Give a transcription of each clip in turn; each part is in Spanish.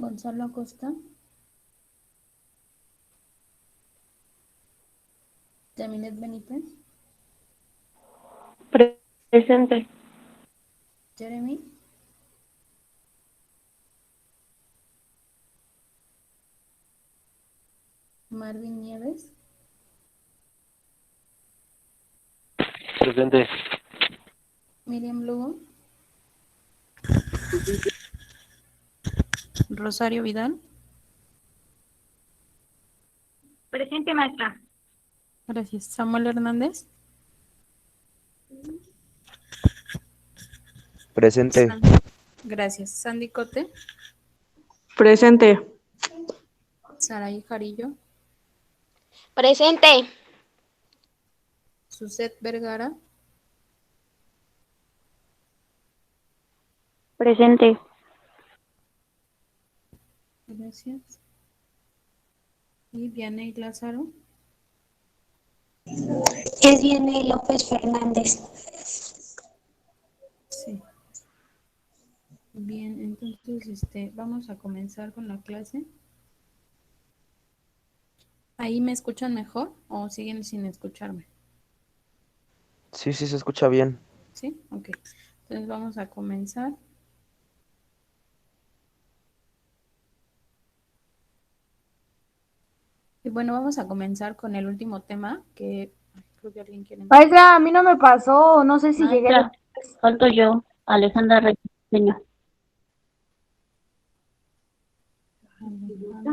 Gonzalo Acosta, Yamilet Benítez, Presente. Jeremy, Marvin Nieves, Presente. Miriam Lugo, Rosario Vidal. Presente, maestra. Gracias. Samuel Hernández. Presente. Gracias. Sandy Cote, Presente. Saraí Jarillo, Presente. Suset Vergara, Presente. gracias. Y Vianey Lázaro. Es Vianey López Fernández. Sí. Bien, entonces vamos a comenzar con la clase. ¿Ahí me escuchan mejor o siguen sin escucharme? Sí, se escucha bien. ¿Sí? Ok. Entonces vamos a comenzar. Y bueno, vamos a comenzar con el último tema que creo que alguien quiere empezar. Maestra, a mí no me pasó, no sé si llegué. Maestra, falto yo, Alejandra Reyes.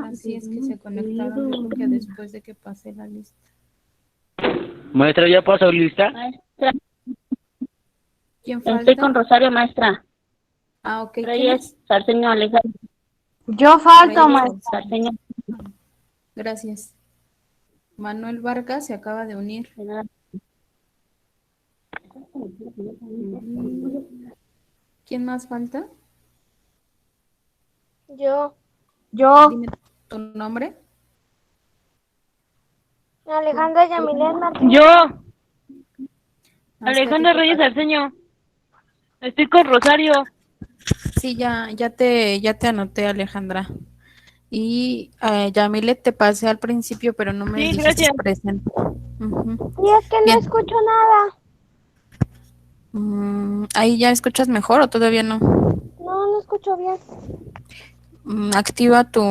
Así es que se conectaron, yo creo que después de que pasé la lista. Maestra, ¿ya pasó lista? Maestra, ¿Quién estoy falta? con Rosario, maestra. Ah, ok. ¿Quién Reyes, es? Sarceño, Alejandra. Yo falto, Reyes. maestra. Sarceño. Gracias. Manuel Vargas se acaba de unir. De nada. ¿Quién más falta? Yo, Dime tu nombre. Alejandra Yamilet Martínez. Yo, Ah, es que a ti Alejandra te Reyes falta. Sarceño. Estoy con Rosario. Sí, ya te anoté, Alejandra. Y Yamilet te pasé al principio, pero no me Sí, dijiste gracias. presente. Ujú. Y es que no Bien. escucho nada. ¿Ahí ya escuchas mejor o todavía no? No escucho bien. Activa tu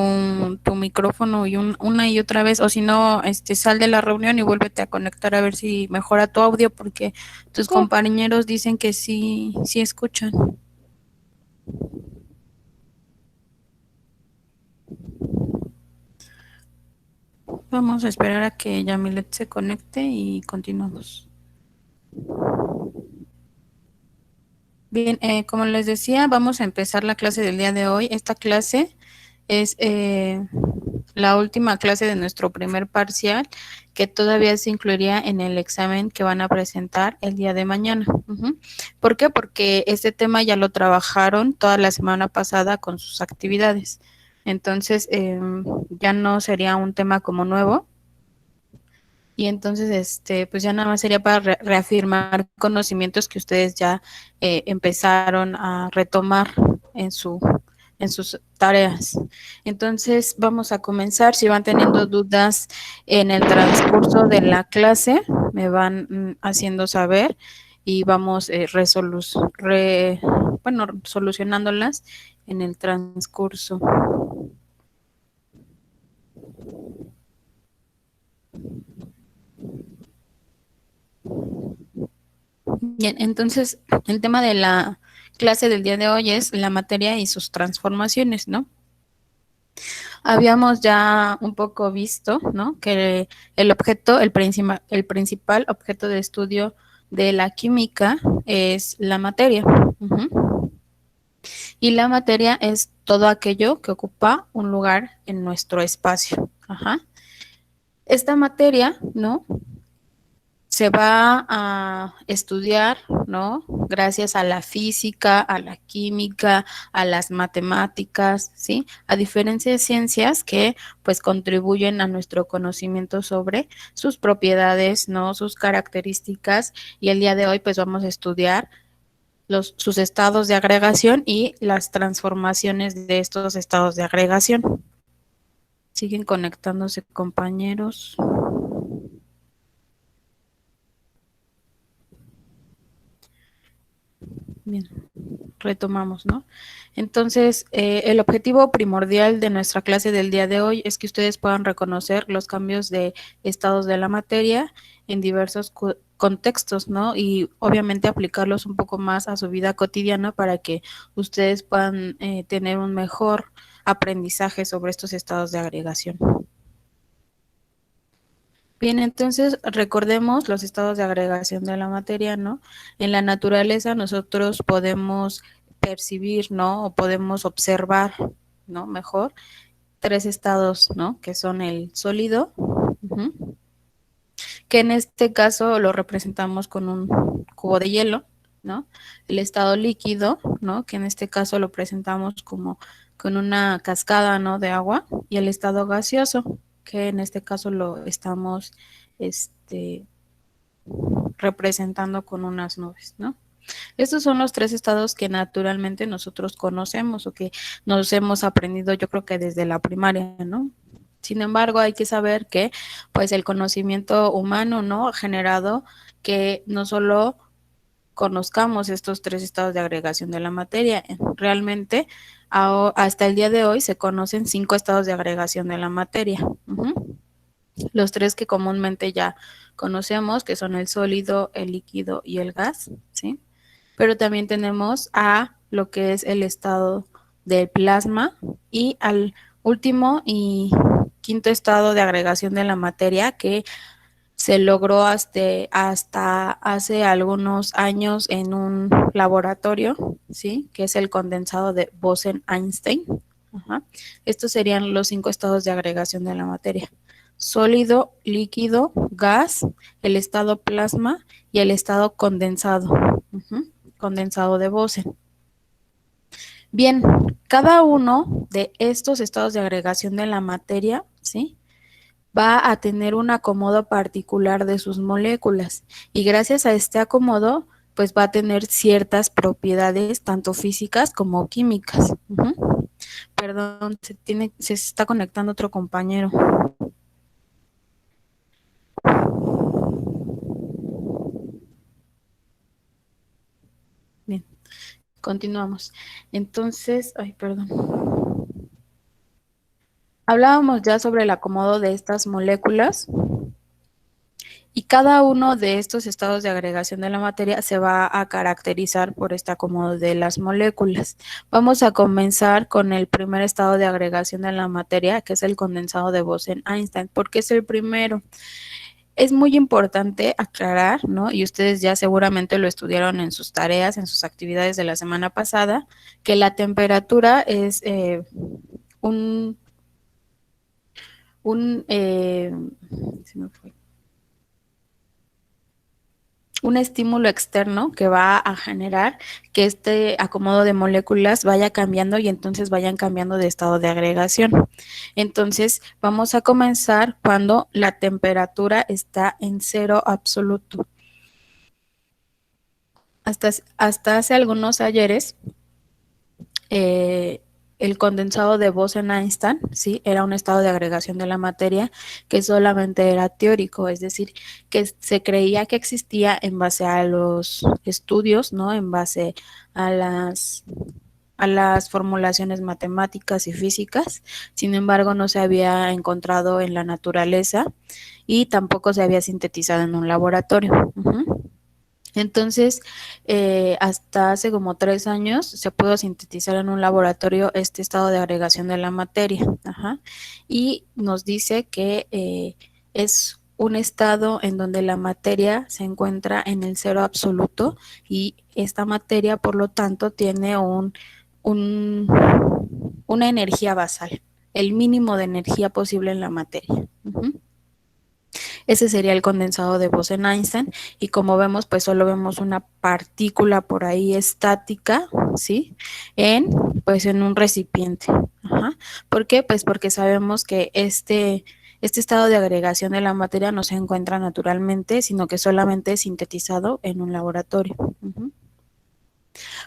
micrófono y una y otra vez, o si no, sal de la reunión y vuélvete a conectar a ver si mejora tu audio, porque tus Sí. compañeros dicen que sí escuchan. Vamos a esperar a que Yamilet se conecte y continuamos. Bien, como les decía, vamos a empezar la clase del día de hoy. Esta clase es la última clase de nuestro primer parcial, que todavía se incluiría en el examen que van a presentar el día de mañana. ¿Por qué? Porque este tema ya lo trabajaron toda la semana pasada con sus actividades. Entonces, ya no sería un tema como nuevo. Y entonces, pues ya nada más sería para reafirmar conocimientos que ustedes ya empezaron a retomar en sus tareas. Entonces, vamos a comenzar. Si van teniendo dudas en el transcurso de la clase, me van haciendo saber y vamos solucionándolas en el transcurso. Bien, entonces el tema de la clase del día de hoy es la materia y sus transformaciones, ¿no? Habíamos ya un poco visto, ¿no? Que el principal objeto de estudio de la química es la materia. Y la materia es todo aquello que ocupa un lugar en nuestro espacio. Esta materia, ¿no? Se va a estudiar, ¿no? Gracias a la física, a la química, a las matemáticas, ¿sí? A diferencia de ciencias que pues contribuyen a nuestro conocimiento sobre sus propiedades, ¿no? Sus características, y el día de hoy pues vamos a estudiar sus estados de agregación y las transformaciones de estos estados de agregación. Siguen conectándose, compañeros. Bien, retomamos, ¿no? Entonces, el objetivo primordial de nuestra clase del día de hoy es que ustedes puedan reconocer los cambios de estados de la materia en diversos contextos, ¿no? Y obviamente aplicarlos un poco más a su vida cotidiana para que ustedes puedan tener un mejor aprendizaje sobre estos estados de agregación. Bien, entonces recordemos los estados de agregación de la materia, ¿no? En la naturaleza nosotros podemos percibir, ¿no? O podemos observar, ¿no? Mejor, 3 estados, ¿no? Que son el sólido, que en este caso lo representamos con un cubo de hielo, ¿no? El estado líquido, ¿no? Que en este caso lo presentamos como con una cascada, ¿no? De agua, y el estado gaseoso, que en este caso lo estamos representando con unas nubes, ¿no? Estos son los 3 estados que naturalmente nosotros conocemos o que nos hemos aprendido, yo creo que desde la primaria, ¿no? Sin embargo, hay que saber que, pues, el conocimiento humano, ¿no? Ha generado que no solo conozcamos estos 3 estados de agregación de la materia, realmente hasta el día de hoy se conocen 5 estados de agregación de la materia. Los 3 que comúnmente ya conocemos, que son el sólido, el líquido y el gas, ¿sí? Pero también tenemos a lo que es el estado del plasma y al último y quinto estado de agregación de la materia que se logró hasta hace algunos años en un laboratorio, ¿sí? Que es el condensado de Bose-Einstein. Estos serían los 5 estados de agregación de la materia: sólido, líquido, gas, el estado plasma y el estado condensado, condensado de Bose. Bien, cada uno de estos estados de agregación de la materia, ¿sí?, va a tener un acomodo particular de sus moléculas y gracias a este acomodo, pues va a tener ciertas propiedades, tanto físicas como químicas. Perdón, se está conectando otro compañero. Bien, continuamos. Entonces, perdón. Hablábamos ya sobre el acomodo de estas moléculas y cada uno de estos estados de agregación de la materia se va a caracterizar por este acomodo de las moléculas. Vamos a comenzar con el primer estado de agregación de la materia, que es el condensado de Bose-Einstein. ¿Por qué es el primero? Es muy importante aclarar, ¿no? Y ustedes ya seguramente lo estudiaron en sus tareas, en sus actividades de la semana pasada, que la temperatura es un estímulo externo que va a generar que este acomodo de moléculas vaya cambiando y entonces vayan cambiando de estado de agregación. Entonces, vamos a comenzar cuando la temperatura está en 0 absoluto. Hasta hace algunos ayeres, el condensado de Bose-Einstein, ¿sí?, era un estado de agregación de la materia que solamente era teórico, es decir, que se creía que existía en base a los estudios, ¿no?, en base a las formulaciones matemáticas y físicas. Sin embargo, no se había encontrado en la naturaleza y tampoco se había sintetizado en un laboratorio. Entonces, hasta hace como 3 años se pudo sintetizar en un laboratorio este estado de agregación de la materia. Y nos dice que es un estado en donde la materia se encuentra en el 0 absoluto y esta materia, por lo tanto, tiene una energía basal, el mínimo de energía posible en la materia. Ese sería el condensado de Bose-Einstein y como vemos, pues solo vemos una partícula por ahí estática, ¿sí?, en un recipiente. ¿Por qué? Pues porque sabemos que este estado de agregación de la materia no se encuentra naturalmente, sino que solamente es sintetizado en un laboratorio.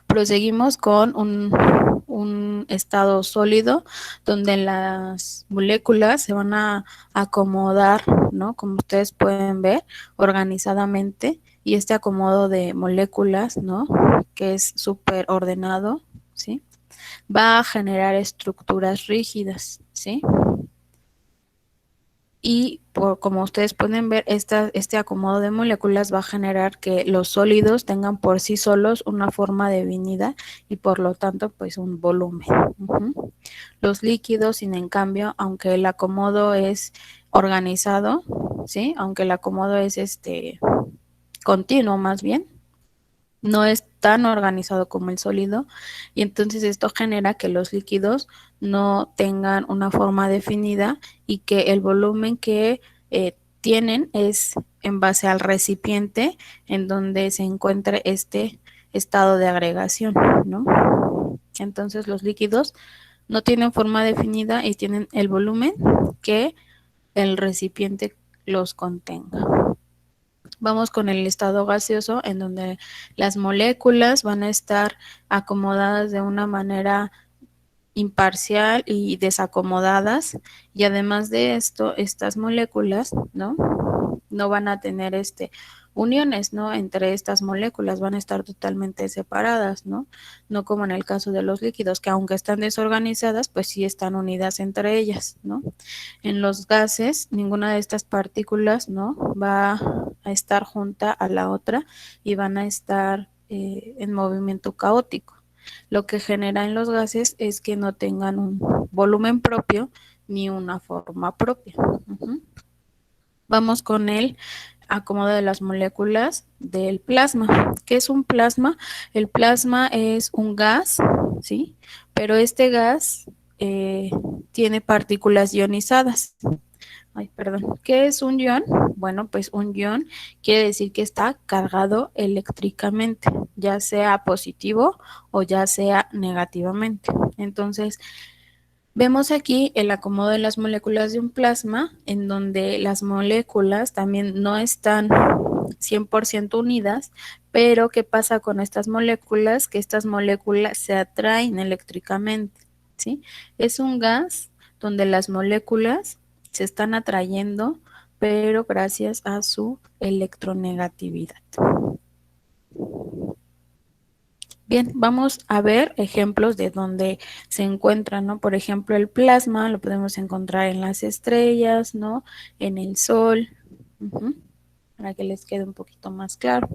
Proseguimos con un estado sólido donde las moléculas se van a acomodar, ¿no? Como ustedes pueden ver, organizadamente, y este acomodo de moléculas, ¿no? Que es súper ordenado, ¿sí? Va a generar estructuras rígidas, ¿sí? Y como ustedes pueden ver, este acomodo de moléculas va a generar que los sólidos tengan por sí solos una forma definida y por lo tanto pues un volumen. Los líquidos, sin en cambio, aunque el acomodo es organizado, ¿sí? Aunque el acomodo es continuo más bien, no es tan organizado como el sólido, y entonces esto genera que los líquidos no tengan una forma definida y que el volumen que tienen es en base al recipiente en donde se encuentra este estado de agregación, ¿no? Entonces los líquidos no tienen forma definida y tienen el volumen que el recipiente los contenga. Vamos con el estado gaseoso, en donde las moléculas van a estar acomodadas de una manera imparcial y desacomodadas, y además de esto, estas moléculas, ¿no? No van a tener uniones, ¿no? Entre estas moléculas van a estar totalmente separadas, ¿no? No como en el caso de los líquidos, que aunque están desorganizadas, pues sí están unidas entre ellas, ¿no? En los gases, ninguna de estas partículas, ¿no? Va a estar junta a la otra y van a estar en movimiento caótico. Lo que genera en los gases es que no tengan un volumen propio ni una forma propia. Vamos con el acomodo de las moléculas del plasma. ¿Qué es un plasma? El plasma es un gas, ¿sí? Pero este gas tiene partículas ionizadas. Ay, perdón. ¿Qué es un ion? Bueno, pues un ion quiere decir que está cargado eléctricamente, ya sea positivo o ya sea negativamente. Entonces, vemos aquí el acomodo de las moléculas de un plasma, en donde las moléculas también no están 100% unidas, pero ¿qué pasa con estas moléculas? Que estas moléculas se atraen eléctricamente, ¿sí? Es un gas donde las moléculas se están atrayendo, pero gracias a su electronegatividad. Bien, vamos a ver ejemplos de donde se encuentran, ¿no? Por ejemplo, el plasma lo podemos encontrar en las estrellas, ¿no? En el sol, para que les quede un poquito más claro.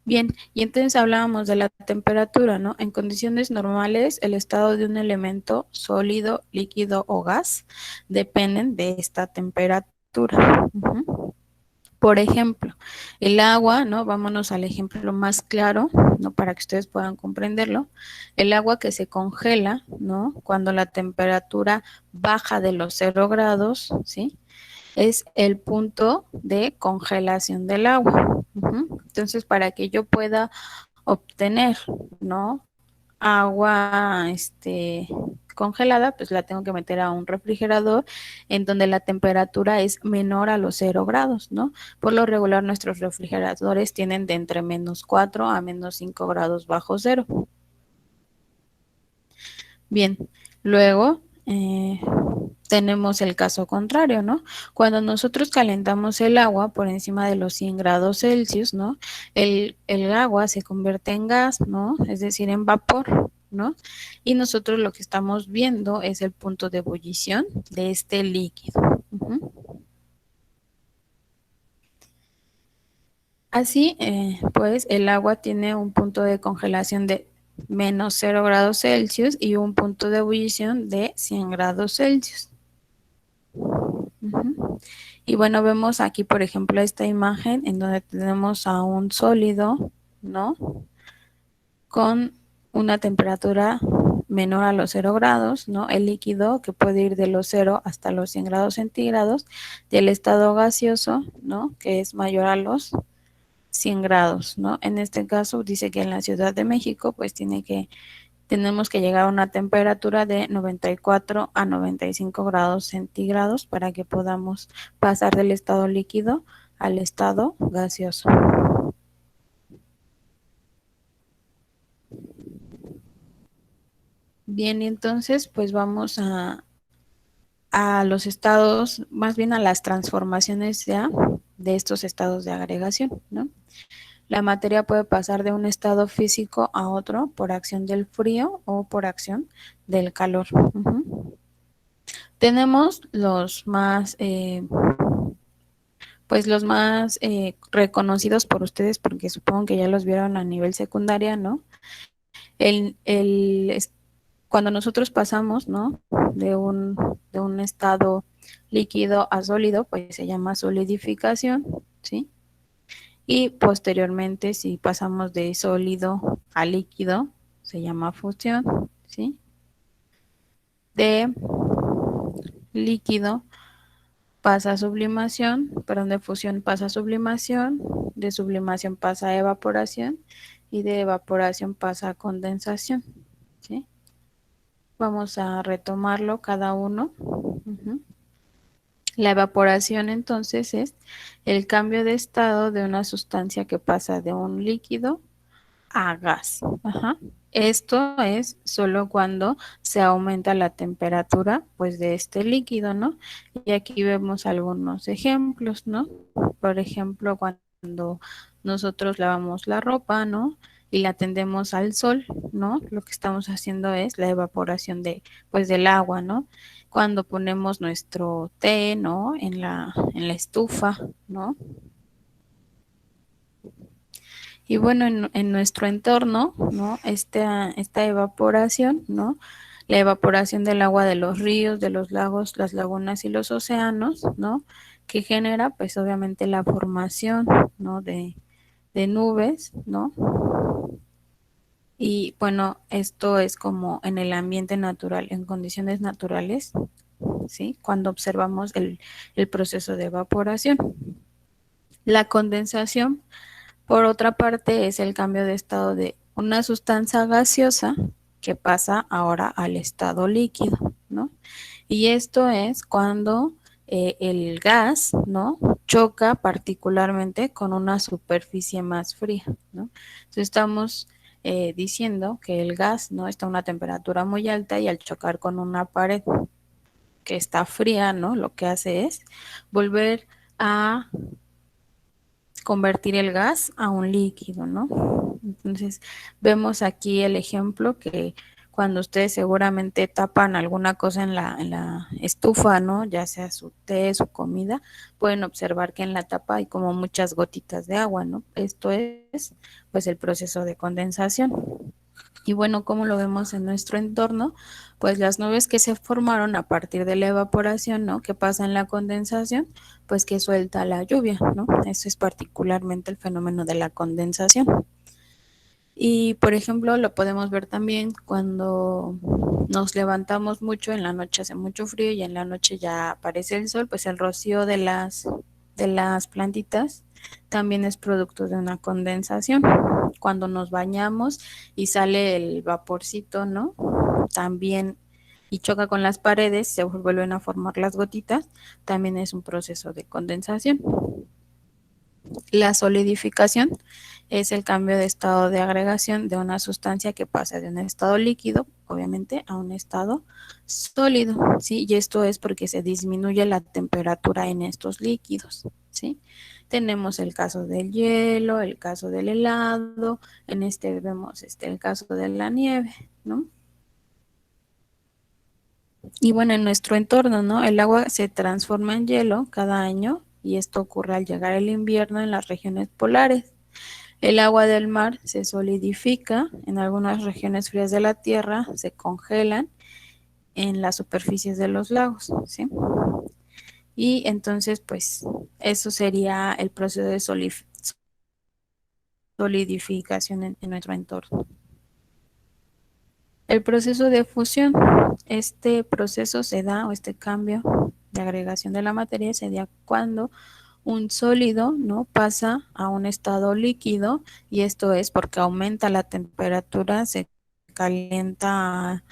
Bien, y entonces hablábamos de la temperatura, ¿no? En condiciones normales, el estado de un elemento sólido, líquido o gas dependen de esta temperatura. Por ejemplo, el agua, ¿no? Vámonos al ejemplo más claro, ¿no? Para que ustedes puedan comprenderlo. El agua que se congela, ¿no? Cuando la temperatura baja de los 0 grados, ¿sí? Es el punto de congelación del agua. Entonces, para que yo pueda obtener, ¿no? Agua, congelada, pues la tengo que meter a un refrigerador en donde la temperatura es menor a los 0 grados, ¿no? Por lo regular nuestros refrigeradores tienen de entre -4 a -5 grados bajo cero. Bien, luego tenemos el caso contrario, ¿no? Cuando nosotros calentamos el agua por encima de los 100 grados Celsius, ¿no? El agua se convierte en gas, ¿no? Es decir, en vapor, ¿no? Y nosotros lo que estamos viendo es el punto de ebullición de este líquido. Así, pues el agua tiene un punto de congelación de -0 grados Celsius y un punto de ebullición de 100 grados Celsius. Y bueno, vemos aquí, por ejemplo, esta imagen en donde tenemos a un sólido, ¿no? Con una temperatura menor a los 0 grados, ¿no? El líquido que puede ir de los 0 hasta los 100 grados centígrados, y el estado gaseoso, ¿no? Que es mayor a los 100 grados, ¿no? En este caso dice que en la Ciudad de México, pues tenemos que llegar a una temperatura de 94 a 95 grados centígrados para que podamos pasar del estado líquido al estado gaseoso. Bien, y entonces pues vamos a los estados, más bien a las transformaciones ya de estos estados de agregación, ¿no? La materia puede pasar de un estado físico a otro por acción del frío o por acción del calor. Tenemos los más, pues los más reconocidos por ustedes, porque supongo que ya los vieron a nivel secundaria, ¿no? Cuando nosotros pasamos, ¿no? De un estado líquido a sólido, pues se llama solidificación, ¿sí? Y posteriormente, si pasamos de sólido a líquido, se llama fusión, ¿sí? De líquido pasa a sublimación, perdón, de fusión pasa a sublimación, de sublimación pasa a evaporación y de evaporación pasa a condensación, ¿sí? Vamos a retomarlo cada uno. La evaporación entonces es el cambio de estado de una sustancia que pasa de un líquido a gas. Esto es solo cuando se aumenta la temperatura pues de este líquido, ¿no? Y aquí vemos algunos ejemplos, ¿no? Por ejemplo, cuando nosotros lavamos la ropa, ¿no? Y la tendemos al sol, ¿no? Lo que estamos haciendo es la evaporación pues del agua, ¿no? Cuando ponemos nuestro té, ¿no? En la estufa, ¿no? Y bueno, en nuestro entorno, ¿no? Esta evaporación, ¿no? La evaporación del agua de los ríos, de los lagos, las lagunas y los océanos, ¿no? Que genera, pues obviamente la formación, ¿no? De nubes, ¿no? Y bueno, esto es como en el ambiente natural, en condiciones naturales, ¿sí? Cuando observamos el proceso de evaporación. La condensación, por otra parte, es el cambio de estado de una sustancia gaseosa que pasa ahora al estado líquido, ¿no? Y esto es cuando el gas, ¿no? Choca particularmente con una superficie más fría, ¿no? Entonces estamos diciendo que el gas, ¿no? Está a una temperatura muy alta y al chocar con una pared que está fría, ¿no? Lo que hace es volver a convertir el gas a un líquido, ¿no? Entonces, vemos aquí el ejemplo que cuando ustedes seguramente tapan alguna cosa en la estufa, ¿no? Ya sea su té, su comida, pueden observar que en la tapa hay como muchas gotitas de agua, ¿no? Esto es, pues, el proceso de condensación. Y bueno, como lo vemos en nuestro entorno, pues las nubes que se formaron a partir de la evaporación, ¿no? Que pasa en la condensación, pues que suelta la lluvia, ¿no? Eso es particularmente el fenómeno de la condensación. Y por ejemplo, lo podemos ver también cuando nos levantamos mucho, en la noche hace mucho frío y en la noche ya aparece el sol, pues el rocío de las plantitas también es producto de una condensación. Cuando nos bañamos y sale el vaporcito, ¿no? También y choca con las paredes, se vuelven a formar las gotitas, también es un proceso de condensación. La solidificación es el cambio de estado de agregación de una sustancia que pasa de un estado líquido, obviamente, a un estado sólido, ¿sí? Y esto es porque se disminuye la temperatura en estos líquidos, ¿sí? Tenemos el caso del hielo, el caso del helado, en este vemos el caso de la nieve, ¿no? Y bueno, en nuestro entorno, ¿no? El agua se transforma en hielo cada año y esto ocurre al llegar el invierno en las regiones polares. El agua del mar se solidifica, en algunas regiones frías de la Tierra se congelan en las superficies de los lagos, ¿sí? Y entonces, pues, eso sería el proceso de solidificación en nuestro entorno. El proceso de fusión, este proceso se da, o este cambio de agregación de la materia se da cuando un sólido, ¿no? Pasa a un estado líquido y esto es porque aumenta la temperatura, se calienta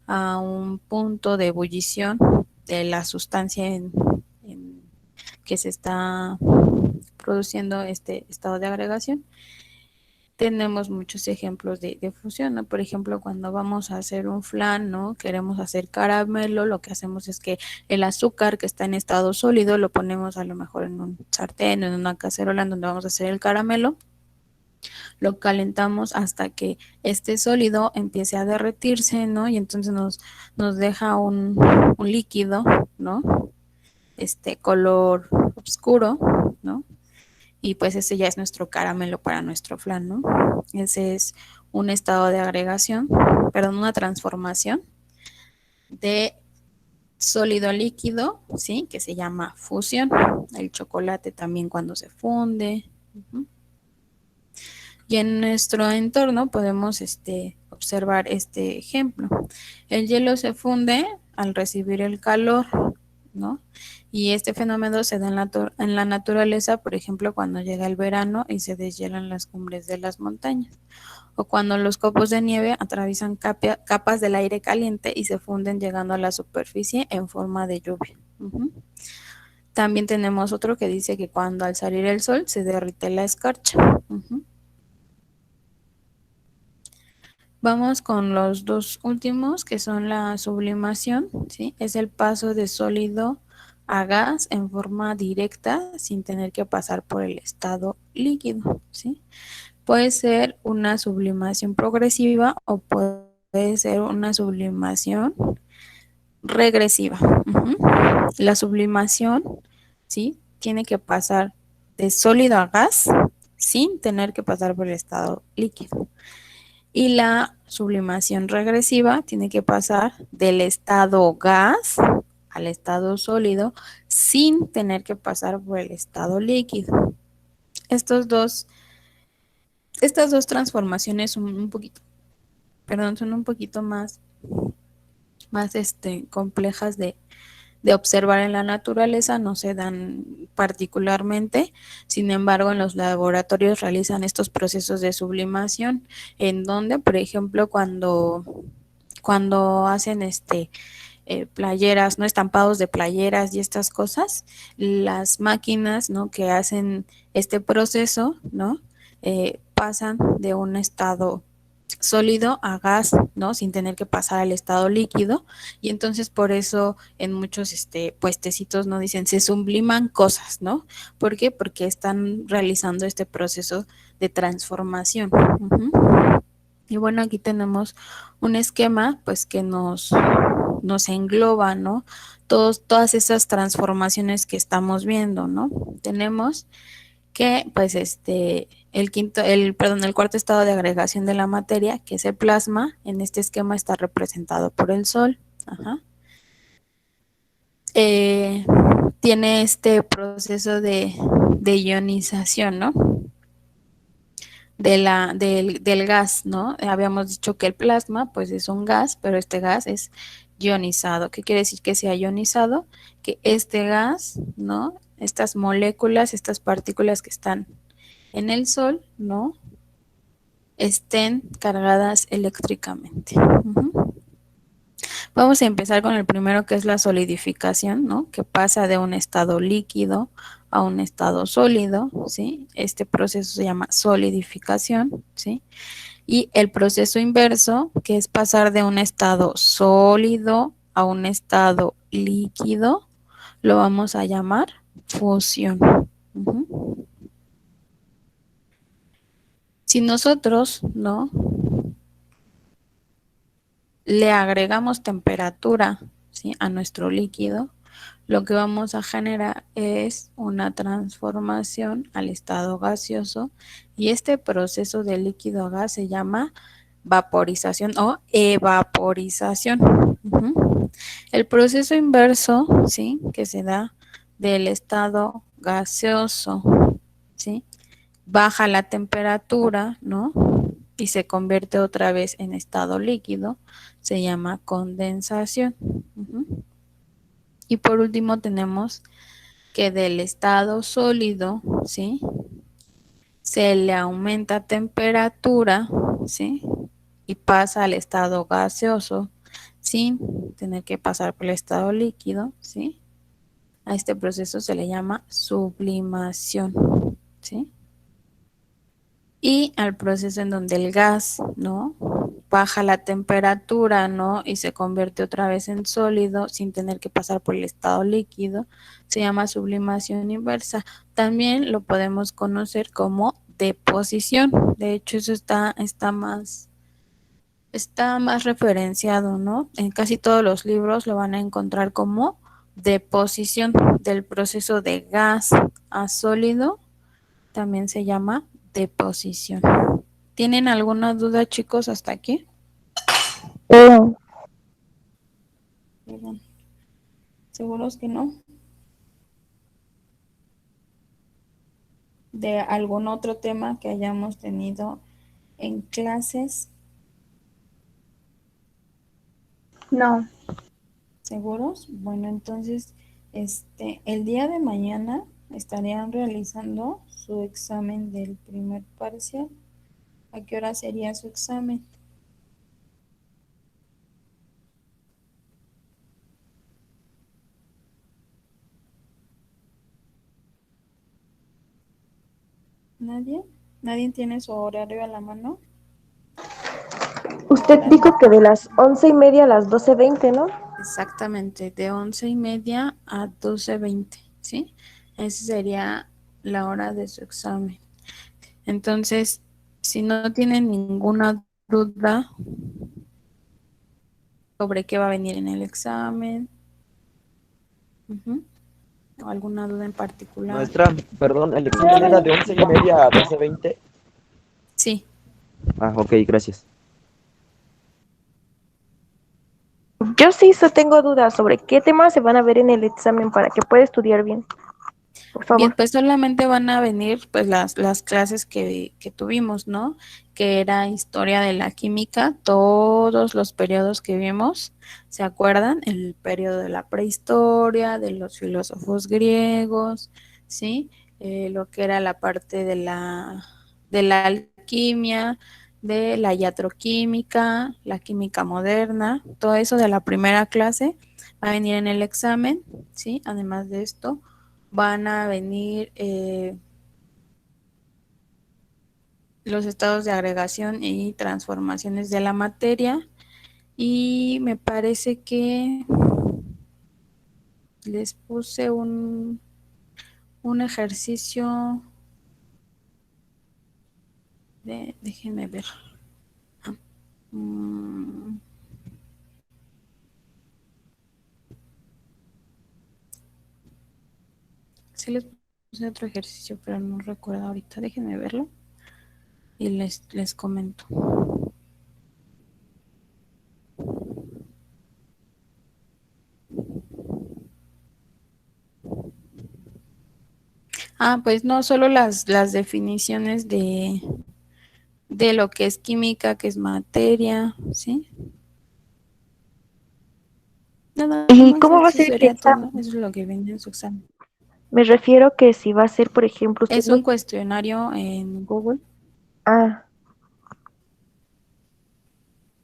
a un punto de ebullición de la sustancia que se está produciendo este estado de agregación tenemos muchos ejemplos de fusión, ¿no? Por ejemplo, cuando vamos a hacer un flan, ¿no? Queremos hacer caramelo, lo que hacemos es que el azúcar que está en estado sólido lo ponemos a lo mejor en un sartén o en una cacerola en donde vamos a hacer el caramelo. Lo calentamos hasta que este sólido empiece a derretirse, ¿no? Y entonces nos deja un líquido, ¿no? Color oscuro, ¿no? Y pues ese ya es nuestro caramelo para nuestro flan, ¿no? Ese es un estado de agregación, perdón, una transformación de sólido a líquido, ¿sí? Que se llama fusión. El chocolate también cuando se funde. Y en nuestro entorno podemos observar este ejemplo. El hielo se funde al recibir el calor, ¿no? Y este fenómeno se da en la naturaleza, por ejemplo, cuando llega el verano y se deshielan las cumbres de las montañas, o cuando los copos de nieve atraviesan capas del aire caliente y se funden llegando a la superficie en forma de lluvia. También tenemos otro que dice que cuando al salir el sol se derrite la escarcha. Vamos con los dos últimos, que son la sublimación, ¿sí? Es el paso de sólido a gas en forma directa sin tener que pasar por el estado líquido, ¿sí? Puede ser una sublimación progresiva o puede ser una sublimación regresiva. La sublimación, ¿sí? Tiene que pasar de sólido a gas sin tener que pasar por el estado líquido. Y la sublimación regresiva tiene que pasar del estado gas al estado sólido sin tener que pasar por el estado líquido. Estas dos transformaciones son un poquito más complejas de observar en la naturaleza, no se dan particularmente. Sin embargo, en los laboratorios realizan estos procesos de sublimación, en donde, por ejemplo, cuando hacen playeras, ¿no? Estampados de playeras y estas cosas, las máquinas, ¿no? Que hacen este proceso, ¿no? Pasan de un estado sólido a gas, ¿no? Sin tener que pasar al estado líquido, y entonces por eso en muchos puestecitos no dicen se subliman cosas, ¿no? ¿Por qué? Porque están realizando este proceso de transformación. Y bueno, aquí tenemos un esquema pues que nos engloba, ¿no? Todas esas transformaciones que estamos viendo, ¿no? Tenemos que pues el cuarto estado de agregación de la materia, que es el plasma, en este esquema está representado por el Sol. Tiene este proceso de ionización, ¿no? Del gas, ¿no? Habíamos dicho que el plasma pues es un gas, pero este gas es ionizado. ¿Qué quiere decir que sea ionizado? Que este gas, ¿no? Estas moléculas, estas partículas que están en el Sol, ¿no? Estén cargadas eléctricamente. Vamos a empezar con el primero, que es la solidificación, ¿no? Que pasa de un estado líquido a un estado sólido, ¿sí? Este proceso se llama solidificación, ¿sí? Y el proceso inverso, que es pasar de un estado sólido a un estado líquido, lo vamos a llamar fusión. Si nosotros, ¿no? le agregamos temperatura, ¿sí? a nuestro líquido, lo que vamos a generar es una transformación al estado gaseoso, y este proceso de líquido a gas se llama vaporización o evaporización. El proceso inverso, ¿sí? que se da del estado gaseoso, ¿sí? baja la temperatura, ¿no? y se convierte otra vez en estado líquido, se llama condensación. Y por último tenemos que del estado sólido, ¿sí? se le aumenta temperatura, ¿sí? y pasa al estado gaseoso sin tener que pasar por el estado líquido, ¿sí? A este proceso se le llama sublimación, ¿sí? y al proceso en donde el gas, ¿no? Baja la temperatura, ¿no? Y se convierte otra vez en sólido sin tener que pasar por el estado líquido. Se llama sublimación inversa. También lo podemos conocer como deposición. De hecho, eso está más referenciado, ¿no? En casi todos los libros lo van a encontrar como deposición del proceso de gas a sólido. También se llama deposición. ¿Tienen alguna duda, chicos, hasta aquí? Perdón. ¿Seguros que no? ¿De algún otro tema que hayamos tenido en clases? No. ¿Seguros? Bueno, entonces, el día de mañana estarían realizando su examen del primer parcial. ¿A qué hora sería su examen? ¿Nadie? ¿Nadie tiene su horario a la mano? Usted dijo que de las 11:30 a las 12:20, ¿no? Exactamente, de 11:30 a 12:20, ¿sí? Esa sería la hora de su examen. Entonces, si no tienen ninguna duda sobre qué va a venir en el examen, o alguna duda en particular. Maestra, perdón, ¿el examen era de 11:30 a 12:20? Sí. Ah, ok, gracias. Yo sí tengo dudas sobre qué temas se van a ver en el examen para que pueda estudiar bien. Por favor. Bien, pues solamente van a venir pues las clases que tuvimos, ¿no? Que era historia de la química, todos los periodos que vimos, ¿se acuerdan? El periodo de la prehistoria, de los filósofos griegos, ¿sí? Lo que era la parte de la alquimia, de la iatroquímica, la química moderna, todo eso de la primera clase va a venir en el examen, ¿sí? Además de esto van a venir los estados de agregación y transformaciones de la materia, y me parece que les puse un ejercicio déjenme ver. Sí les puse otro ejercicio, pero no recuerdo ahorita, déjenme verlo y les comento. Pues no, solo las definiciones de lo que es química, que es materia, ¿sí? Nada ¿Y más, cómo va a eso ser el sería todo, examen? eso es lo que viene en su examen. Me refiero que si va a ser, por ejemplo, usted Es un cuestionario en Google. Ah,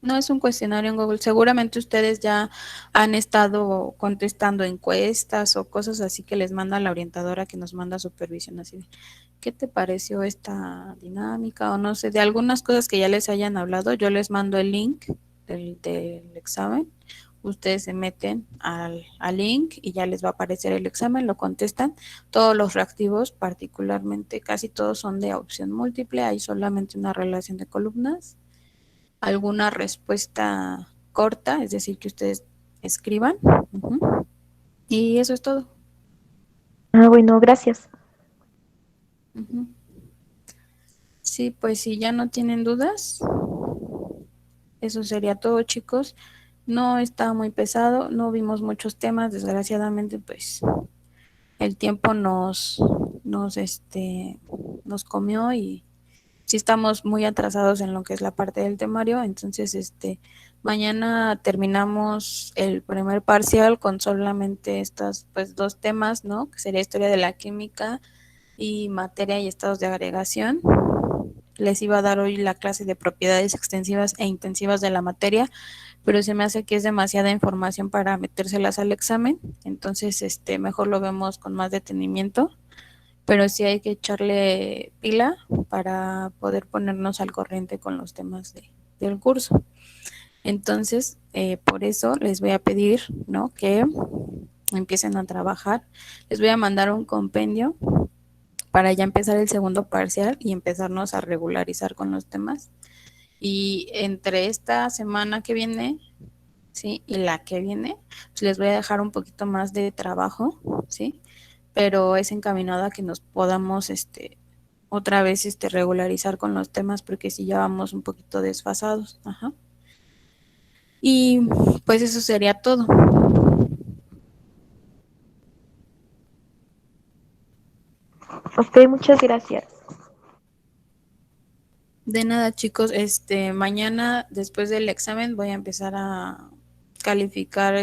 No es un cuestionario en Google. Seguramente ustedes ya han estado contestando encuestas o cosas así que les manda la orientadora, que nos manda supervisión así de, ¿qué te pareció esta dinámica? O no sé, de algunas cosas que ya les hayan hablado, yo les mando el link del examen. Ustedes se meten al link y ya les va a aparecer el examen, lo contestan. Todos los reactivos, particularmente, casi todos son de opción múltiple, hay solamente una relación de columnas, alguna respuesta corta, es decir, que ustedes escriban. Y eso es todo. bueno, gracias. Sí, pues si ya no tienen dudas, eso sería todo, chicos. No está muy pesado, no vimos muchos temas, desgraciadamente, pues el tiempo nos comió y sí estamos muy atrasados en lo que es la parte del temario. Entonces, mañana terminamos el primer parcial con solamente estos pues dos temas, ¿no? Que sería historia de la química y materia y estados de agregación. Les iba a dar hoy la clase de propiedades extensivas e intensivas de la materia, pero se me hace que es demasiada información para metérselas al examen. Entonces, mejor lo vemos con más detenimiento pero sí hay que echarle pila para poder ponernos al corriente con los temas del curso. Entonces, por eso les voy a pedir, ¿no? Que empiecen a trabajar. Les voy a mandar un compendio para ya empezar el segundo parcial y empezarnos a regularizar con los temas. Y entre esta semana que viene, ¿sí? Y la que viene, pues les voy a dejar un poquito más de trabajo, ¿sí? Pero es encaminado a que nos podamos, otra vez, regularizar con los temas, porque si ya vamos un poquito desfasados, ajá. Y pues eso sería todo. Ok, muchas gracias. De nada, chicos, mañana después del examen voy a empezar a calificar,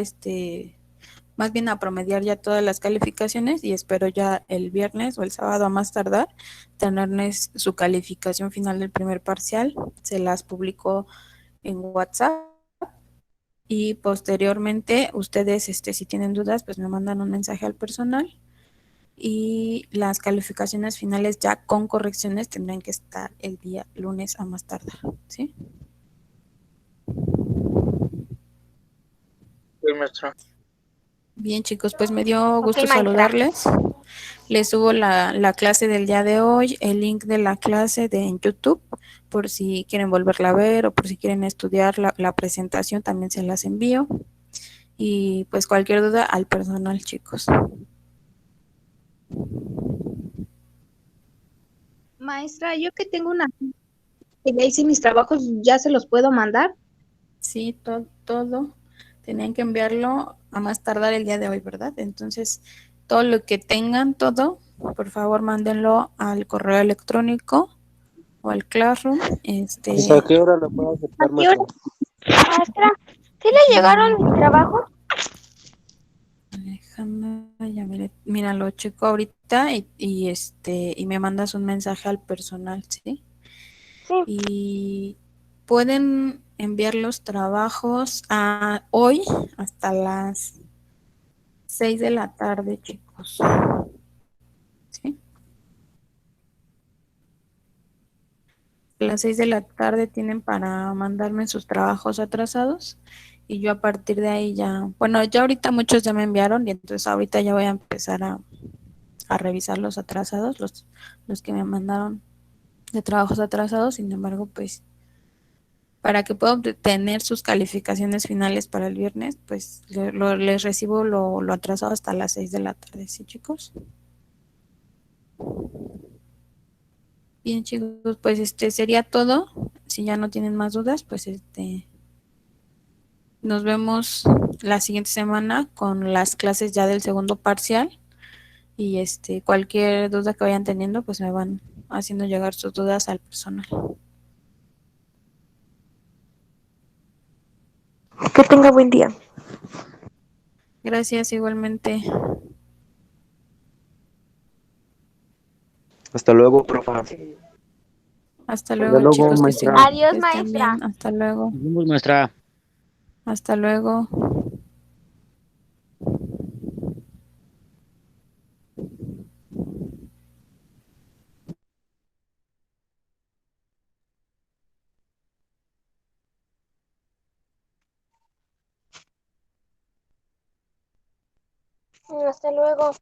más bien a promediar ya todas las calificaciones y espero ya el viernes o el sábado a más tardar tenerles su calificación final del primer parcial. Se las publico en WhatsApp y posteriormente ustedes, si tienen dudas, pues me mandan un mensaje al personal y las calificaciones finales ya con correcciones tendrán que estar el día lunes a más tardar, ¿sí? Sí, maestra. Bien, chicos, pues me dio gusto maestra. saludarles. Les subo la clase del día de hoy, el link de la clase en YouTube, por si quieren volverla a ver o por si quieren estudiar la presentación, también se las envío. Y pues cualquier duda al personal, chicos. Maestra, yo que tengo una que ya hice mis trabajos, ¿ya se los puedo mandar? Sí, todo. Tenían que enviarlo a más tardar el día de hoy, ¿verdad? Entonces, todo lo que tengan, todo, por favor, mándenlo al correo electrónico o al Classroom. ¿Hasta qué hora lo puedo aceptar, ¿A qué hora? maestra? Maestra, ¿sí le llegaron mis trabajos? Alejandra, ya mira, lo checo ahorita y me mandas un mensaje al personal, ¿sí? Sí. Y pueden enviar los trabajos a hoy hasta las 6 de la tarde, chicos. ¿Sí? A las 6 de la tarde tienen para mandarme sus trabajos atrasados y yo a partir de ahí ya, bueno, ya ahorita muchos ya me enviaron y entonces ahorita ya voy a empezar a revisar los atrasados, los que me mandaron de trabajos atrasados. Sin embargo, pues para que puedan obtener sus calificaciones finales para el viernes, pues les recibo lo atrasado hasta las 6 de la tarde, ¿sí, chicos? Bien, chicos, pues sería todo. Si ya no tienen más dudas, pues nos vemos la siguiente semana con las clases ya del segundo parcial y cualquier duda que vayan teniendo, pues me van haciendo llegar sus dudas al personal. Que tenga buen día. Gracias igualmente. Hasta luego, profa. Hasta Hasta luego, luego, chicos, maestra. Adiós, que estén maestra. bien. Hasta luego. Nos vemos, maestra. Hasta luego. Hasta luego.